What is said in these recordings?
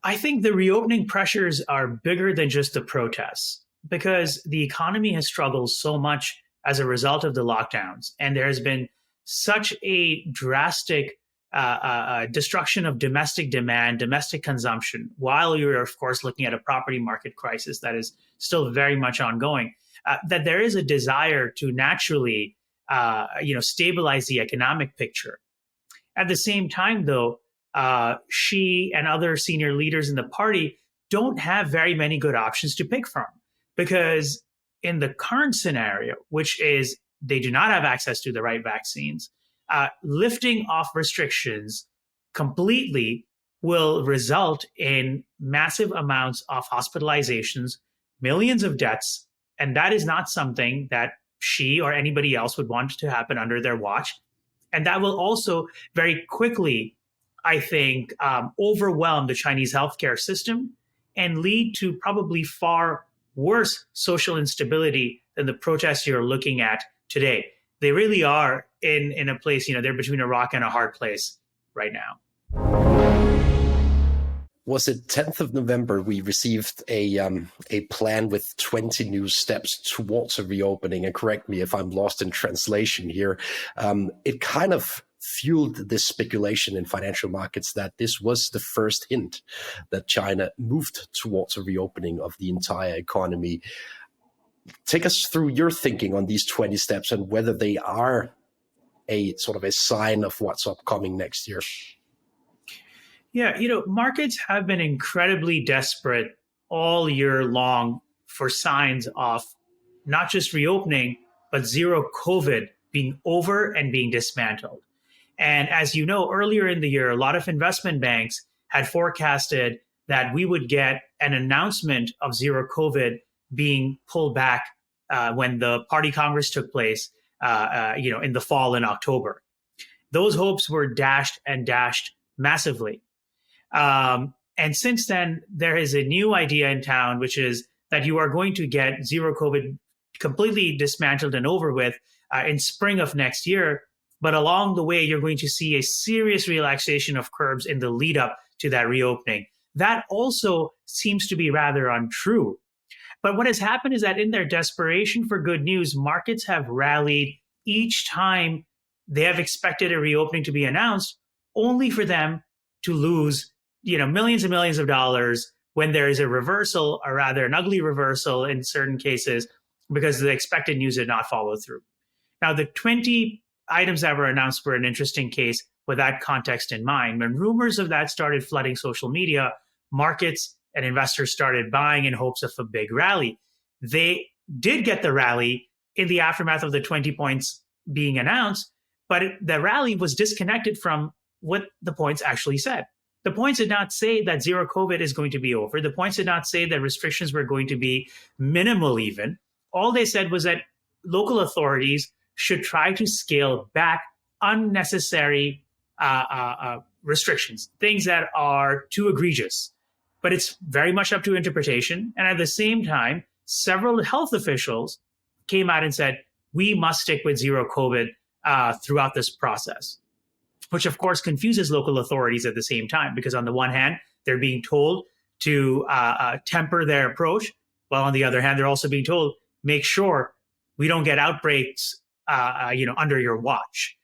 I think the reopening pressures are bigger than just the protests because the economy has struggled so much as a result of the lockdowns. And there has been such a drastic destruction of domestic demand, domestic consumption, while you're, of course, looking at a property market crisis that is still very much ongoing, that there is a desire to naturally, stabilize the economic picture. At the same time, though, Xi and other senior leaders in the party don't have very many good options to pick from because in the current scenario, which is they do not have access to the right vaccines, lifting off restrictions completely will result in massive amounts of hospitalizations, millions of deaths, and that is not something that Xi or anybody else would want to happen under their watch. And that will also very quickly, I think, overwhelm the Chinese healthcare system and lead to probably far worse social instability than the protests you're looking at today. They really are in a place, they're between a rock and a hard place right now. Was it 10th of November we received a plan with 20 new steps towards a reopening? And correct me if I'm lost in translation here. It kind of fueled this speculation in financial markets that this was the first hint that China moved towards a reopening of the entire economy. Take us through your thinking on these 20 steps and whether they are a sort of a sign of what's upcoming next year. Yeah, markets have been incredibly desperate all year long for signs of not just reopening, but zero COVID being over and being dismantled. And as you know, earlier in the year, a lot of investment banks had forecasted that we would get an announcement of zero COVID being pulled back when the Party Congress took place, in the fall in October. Those hopes were dashed massively. And since then, there is a new idea in town, which is that you are going to get zero COVID completely dismantled and over with in spring of next year. But along the way, you're going to see a serious relaxation of curbs in the lead up to that reopening. That also seems to be rather untrue. But what has happened is that in their desperation for good news, markets have rallied each time they have expected a reopening to be announced, only for them to lose millions and millions of dollars when there is a reversal, or rather an ugly reversal in certain cases, because the expected news did not follow through. Now, the 20 items that were announced were an interesting case with that context in mind. When rumors of that started flooding social media, markets and investors started buying in hopes of a big rally. They did get the rally in the aftermath of the 20 points being announced, but the rally was disconnected from what the points actually said. The points did not say that zero COVID is going to be over. The points did not say that restrictions were going to be minimal even. All they said was that local authorities should try to scale back unnecessary restrictions, things that are too egregious. But it's very much up to interpretation. And at the same time, several health officials came out and said, we must stick with zero COVID throughout this process, which of course confuses local authorities at the same time, because on the one hand, they're being told to temper their approach, while on the other hand, they're also being told, make sure we don't get outbreaks under your watch.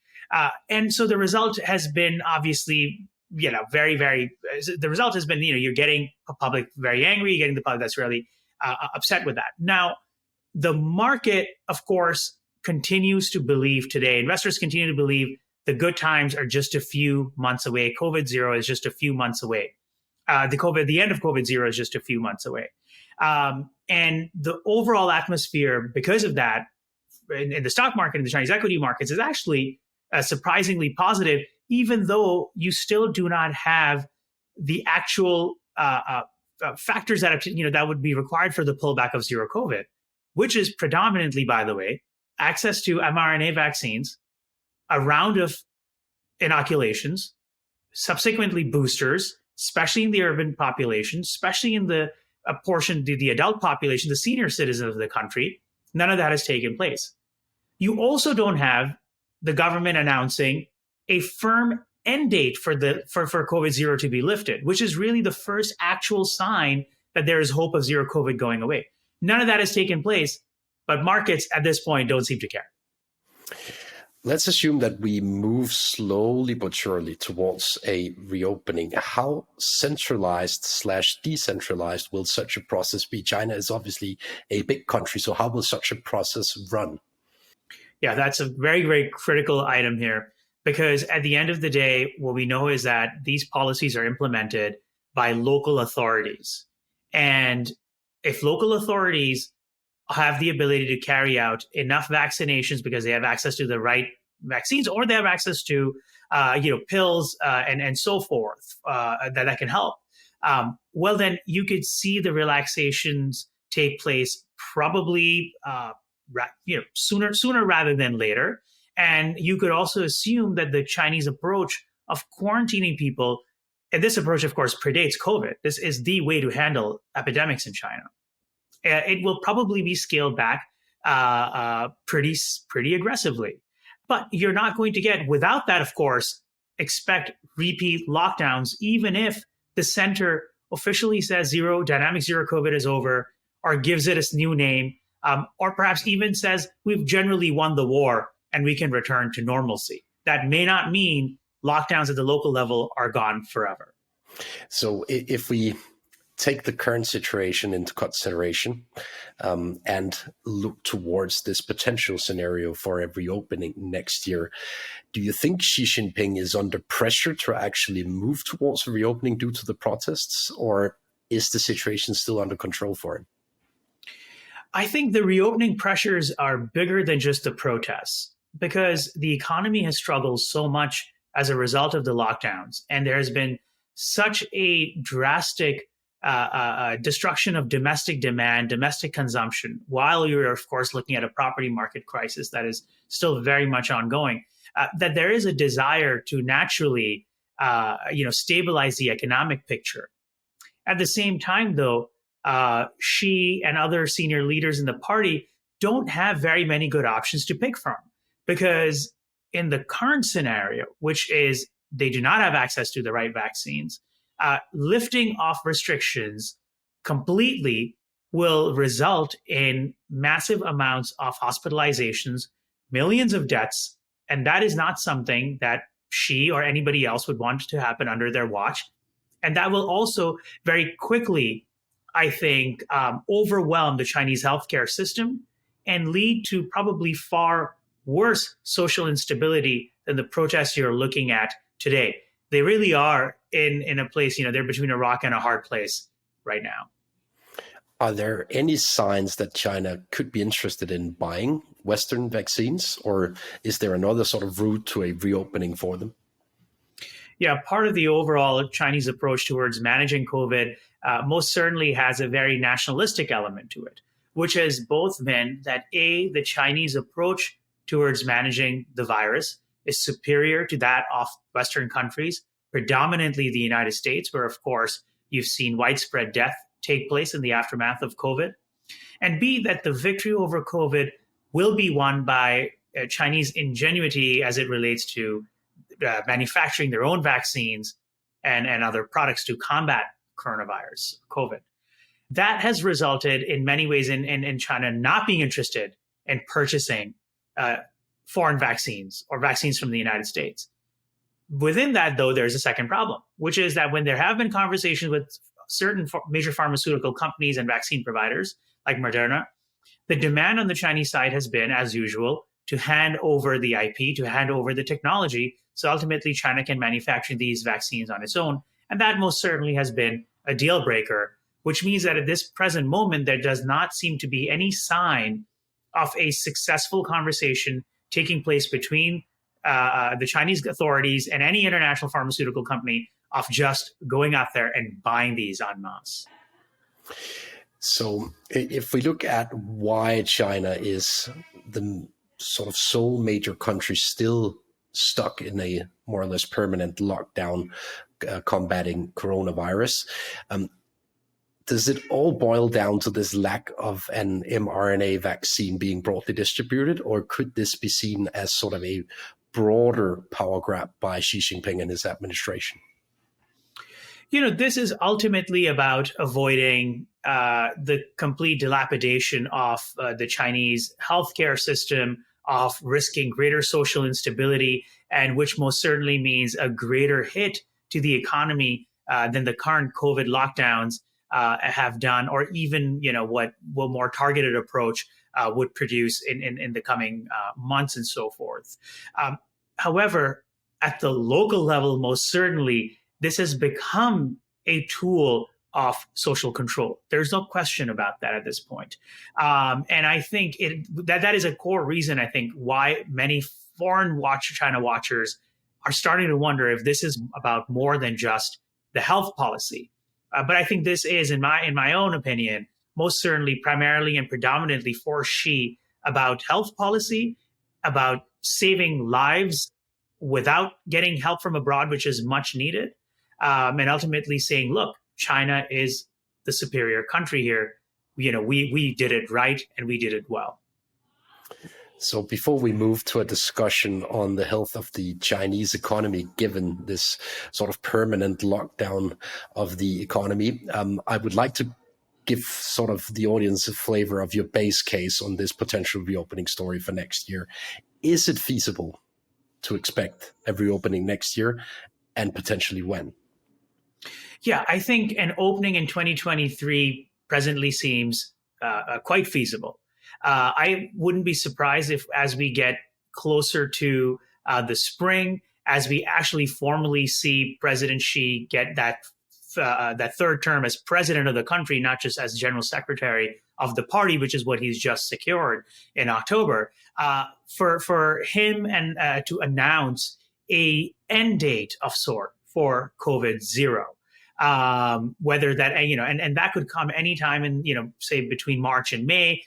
And so the result has been obviously, the result has been, you're getting the public very angry, you're getting the public that's really upset with that. Now, the market, of course, continues to believe today, investors continue to believe the good times are just a few months away. COVID zero is just a few months away. The end of COVID zero is just a few months away. And the overall atmosphere, because of that, in the stock market, in the Chinese equity markets, is actually surprisingly positive, even though you still do not have the actual factors that would be required for the pullback of zero COVID, which is predominantly, by the way, access to mRNA vaccines, a round of inoculations, subsequently boosters, especially in the urban population, especially in the portion, the adult population, the senior citizens of the country. None of that has taken place. You also don't have the government announcing a firm end date for COVID zero to be lifted, which is really the first actual sign that there is hope of zero COVID going away. None of that has taken place, but markets at this point don't seem to care. Let's assume that we move slowly but surely towards a reopening. How centralized / decentralized will such a process be? China is obviously a big country, so how will such a process run? Yeah, that's a very, very critical item here, because at the end of the day, what we know is that these policies are implemented by local authorities. And if local authorities have the ability to carry out enough vaccinations because they have access to the right vaccines, or they have access to pills and so forth that can help, well, then you could see the relaxations take place probably sooner rather than later. And you could also assume that the Chinese approach of quarantining people, and this approach, of course, predates COVID. This is the way to handle epidemics in China. It will probably be scaled back pretty aggressively. But you're not going to get, without that, of course, expect repeat lockdowns, even if the center officially says dynamic zero COVID is over, or gives it a new name, or perhaps even says we've generally won the war and we can return to normalcy. That may not mean lockdowns at the local level are gone forever. So if we take the current situation into consideration and look towards this potential scenario for a reopening next year, do you think Xi Jinping is under pressure to actually move towards a reopening due to the protests, or is the situation still under control for him? I think the reopening pressures are bigger than just the protests, because the economy has struggled so much as a result of the lockdowns, and there has been such a drastic destruction of domestic demand, domestic consumption, while you're, of course, looking at a property market crisis that is still very much ongoing, that there is a desire to naturally, stabilize the economic picture. At the same time, though, Xi and other senior leaders in the party don't have very many good options to pick from, because in the current scenario, which is they do not have access to the right vaccines, lifting off restrictions completely will result in massive amounts of hospitalizations, millions of deaths, and that is not something that Xi or anybody else would want to happen under their watch. And that will also very quickly, I think, overwhelm the Chinese healthcare system and lead to probably far worse social instability than the protests you're looking at today. They really are in a place, they're between a rock and a hard place right now. Are there any signs that China could be interested in buying Western vaccines, or is there another sort of route to a reopening for them? Yeah, part of the overall Chinese approach towards managing COVID most certainly has a very nationalistic element to it, which has both been that the Chinese approach towards managing the virus is superior to that of Western countries, predominantly the United States, where, of course, you've seen widespread death take place in the aftermath of COVID. And B, that the victory over COVID will be won by Chinese ingenuity as it relates to manufacturing their own vaccines and other products to combat coronavirus, COVID. That has resulted in many ways in China not being interested in purchasing foreign vaccines or vaccines from the United States. Within that, though, there's a second problem, which is that when there have been conversations with certain major pharmaceutical companies and vaccine providers like Moderna, the demand on the Chinese side has been, as usual, to hand over the IP, to hand over the technology, so ultimately China can manufacture these vaccines on its own. And that most certainly has been a deal breaker, which means that at this present moment, there does not seem to be any sign of a successful conversation taking place between the Chinese authorities and any international pharmaceutical company of just going out there and buying these en masse. So if we look at why China is the sort of sole major country still stuck in a more or less permanent lockdown combating coronavirus, does it all boil down to this lack of an mRNA vaccine being broadly distributed, or could this be seen as sort of a broader power grab by Xi Jinping and his administration? This is ultimately about avoiding the complete dilapidation of the Chinese healthcare system, of risking greater social instability, and which most certainly means a greater hit to the economy than the current COVID lockdowns have done, or even what more targeted approach would produce in the coming months and so forth. However, at the local level, most certainly, this has become a tool of social control. There's no question about that at this point. And I think that is a core reason, I think, why many foreign China watchers are starting to wonder if this is about more than just the health policy. But I think this is, in my own opinion, most certainly primarily and predominantly for Xi, about health policy, about saving lives without getting help from abroad, which is much needed, and ultimately saying, look, China is the superior country here. We did it right and we did it well. So before we move to a discussion on the health of the Chinese economy, given this sort of permanent lockdown of the economy, I would like to give sort of the audience a flavor of your base case on this potential reopening story for next year. Is it feasible to expect a reopening next year, and potentially when? Yeah, I think an opening in 2023 presently seems quite feasible. I wouldn't be surprised if, as we get closer to the spring, as we actually formally see President Xi get that third term as president of the country, not just as general secretary of the party, which is what he's just secured in October, for him and to announce a end date of sort for COVID-0. Whether that, and that could come anytime in, say between March and May,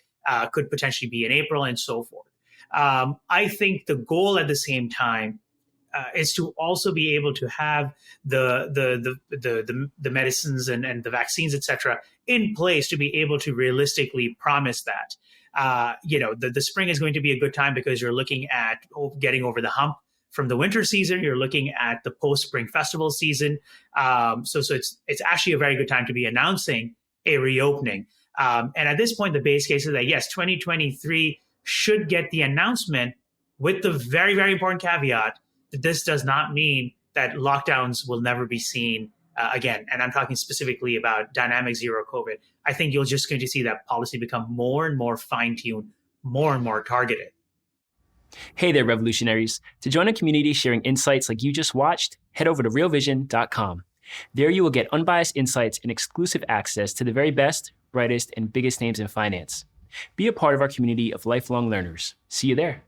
could potentially be in April and so forth. I think the goal at the same time is to also be able to have the medicines and the vaccines, et cetera, in place to be able to realistically promise that. The spring is going to be a good time because you're looking at getting over the hump from the winter season. You're looking at the post-spring festival season. So it's actually a very good time to be announcing a reopening. And at this point, the base case is that, yes, 2023 should get the announcement, with the very, very important caveat that this does not mean that lockdowns will never be seen again. And I'm talking specifically about dynamic zero COVID. I think you're just going to see that policy become more and more fine-tuned, more and more targeted. Hey there, revolutionaries. To join a community sharing insights like you just watched, head over to realvision.com. There you will get unbiased insights and exclusive access to the very best, brightest, and biggest names in finance. Be a part of our community of lifelong learners. See you there.